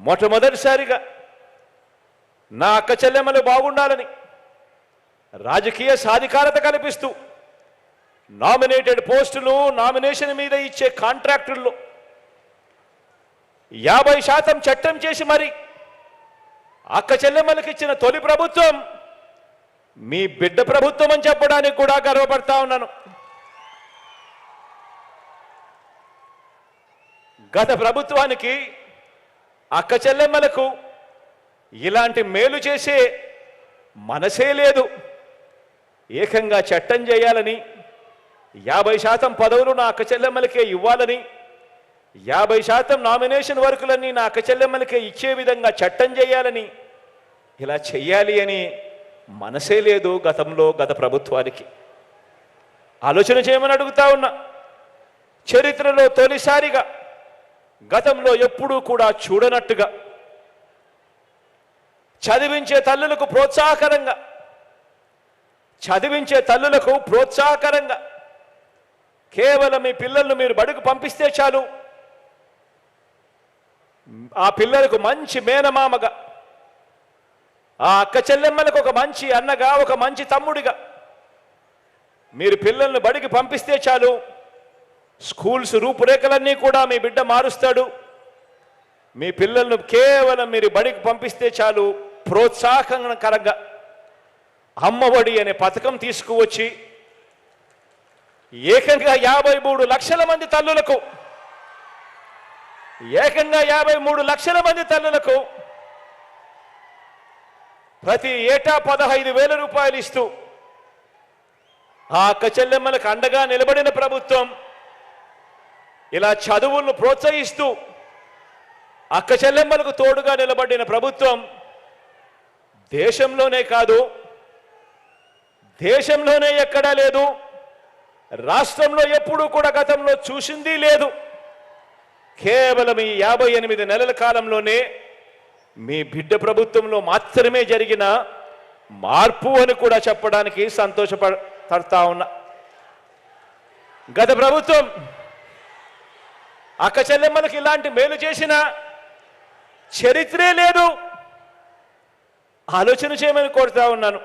మొట్టమొదటిసారిగా నా అక్క చెల్లెమ్మలు బాగుండాలని రాజకీయ సాధికారత కల్పిస్తూ నామినేటెడ్ పోస్టులు నామినేషన్ మీద ఇచ్చే కాంట్రాక్టుల్లో 50% చట్టం చేసి మరి అక్క చెల్లెమ్మలకు ఇచ్చిన తొలి ప్రభుత్వం మీ బిడ్డ ప్రభుత్వం అని చెప్పడానికి కూడా గర్వపడతా ఉన్నాను. గత ప్రభుత్వానికి అక్క చెల్లెమ్మలకు ఇలాంటి మేలు చేసే మనసే లేదు. ఏకంగా చట్టం చేయాలని 50% పదవులు నా అక్క చెల్లెమ్మలకే ఇవ్వాలని 50% నామినేషన్ వర్కులన్నీ నా అక్క చెల్లెమ్మలకే ఇచ్చే విధంగా చట్టం చేయాలని ఇలా చెయ్యాలి అని మనసే లేదు గత ప్రభుత్వానికి. ఆలోచన చేయమని అడుగుతా ఉన్నా. చరిత్రలో తొలిసారిగా గతంలో ఎప్పుడూ కూడా చూడనట్టుగా చదివించే తల్లులకు ప్రోత్సాహకరంగా కేవలం మీ పిల్లలను మీరు బడుకు పంపిస్తే చాలు, ఆ పిల్లలకు మంచి మేనమామగా, ఆ అక్క చెల్లెమ్మలకు ఒక మంచి అన్నగా, ఒక మంచి తమ్ముడిగా మీరు పిల్లలను బడికి పంపిస్తే చాలు, స్కూల్స్ రూపురేఖలన్నీ కూడా మీ బిడ్డ మారుస్తాడు. మీ పిల్లలను కేవలం మీరు బడికి పంపిస్తే చాలు ప్రోత్సాహకరంగా అమ్మఒడి అనే పథకం తీసుకువచ్చి ఏకంగా 53 లక్షల మంది తల్లులకు ప్రతి ఏటా 15,000 రూపాయలు ఇస్తూ ఆ అక్క చెల్లెమ్మలకు అండగా నిలబడిన ప్రభుత్వం, ఇలా చదువులను ప్రోత్సహిస్తూ అక్క చెల్లెమ్మలకు తోడుగా నిలబడిన ప్రభుత్వం దేశంలోనే కాదు, దేశంలోనే ఎక్కడా లేదు, రాష్ట్రంలో ఎప్పుడూ కూడా గతంలో చూసింది లేదు. కేవలం ఈ 58 నెలల కాలంలోనే మీ బిడ్డ ప్రభుత్వంలో మాత్రమే జరిగిన మార్పు అని కూడా చెప్పడానికి సంతోషపడతా ఉన్నా. గత ప్రభుత్వం అక్క చెల్లెమ్మలకు ఇలాంటి మేలు చేసిన చరిత్రే లేదు. ఆలోచన చేయమని కోరుతా ఉన్నాను.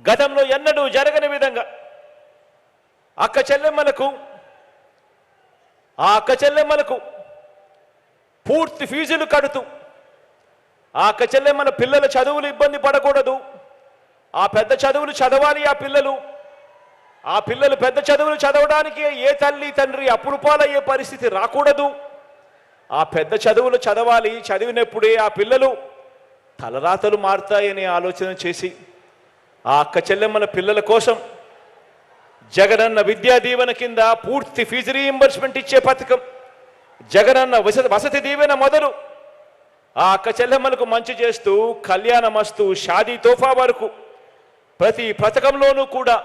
గతంలో ఎన్నడూ జరగని విధంగా ఆ అక్క చెల్లెమ్మలకు పూర్తి ఫీజులు కడుతూ ఆ అక్క చెల్లెమ్మల పిల్లల చదువులు ఇబ్బంది పడకూడదు, ఆ పెద్ద చదువులు చదవాలి, ఆ పిల్లలు పెద్ద చదువులు చదవడానికి ఏ తల్లి తండ్రి అప్పులు పాలయ్యే పరిస్థితి రాకూడదు, ఆ పెద్ద చదువులు చదవాలి, చదివినప్పుడే ఆ పిల్లలు తలరాతలు మారుతాయని ఆలోచన చేసి ఆ అక్క చెల్లెమ్మల పిల్లల కోసం జగనన్న విద్యా దీవెన కింద పూర్తి ఫీజు రీయింబర్స్మెంట్ ఇచ్చే పథకం, జగనన్న వసతి దీవెన మొదలు ఆ అక్క చెల్లెమ్మలకు మంచి చేస్తూ కళ్యాణమస్తు షాదీ తోఫా వరకు ప్రతి పథకంలోనూ కూడా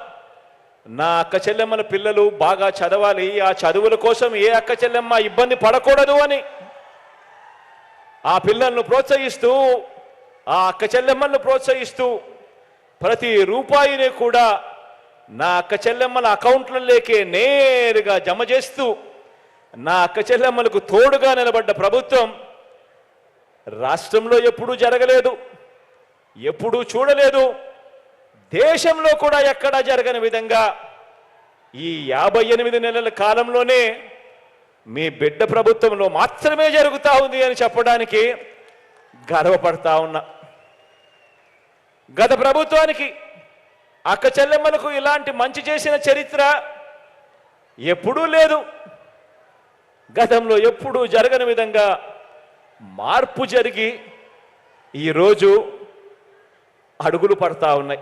నా అక్క చెల్లెమ్మల పిల్లలు బాగా చదవాలి, ఆ చదువుల కోసం ఏ అక్క చెల్లెమ్మ ఇబ్బంది పడకూడదు అని ఆ పిల్లలను ప్రోత్సహిస్తూ, ఆ అక్క చెల్లెమ్మలను ప్రోత్సహిస్తూ ప్రతి రూపాయిని కూడా నా అక్క చెల్లెమ్మల అకౌంట్లలోకే నేరుగా జమ చేస్తూ నా అక్క చెల్లెమ్మలకు తోడుగా నిలబడ్డ ప్రభుత్వం రాష్ట్రంలో ఎప్పుడూ జరగలేదు, ఎప్పుడూ చూడలేదు. దేశంలో కూడా ఎక్కడా జరగని విధంగా ఈ 58 నెలల కాలంలోనే మీ బిడ్డ ప్రభుత్వంలో మాత్రమే జరుగుతూ ఉంది అని చెప్పడానికి గర్వపడతా ఉన్నా. గత ప్రభుత్వానికి అక్క చెల్లెమ్మలకు ఇలాంటి మంచి చేసిన చరిత్ర ఎప్పుడూ లేదు. గతంలో ఎప్పుడూ జరగని విధంగా మార్పు జరిగి ఈరోజు అడుగులు పడతా ఉన్నాయి.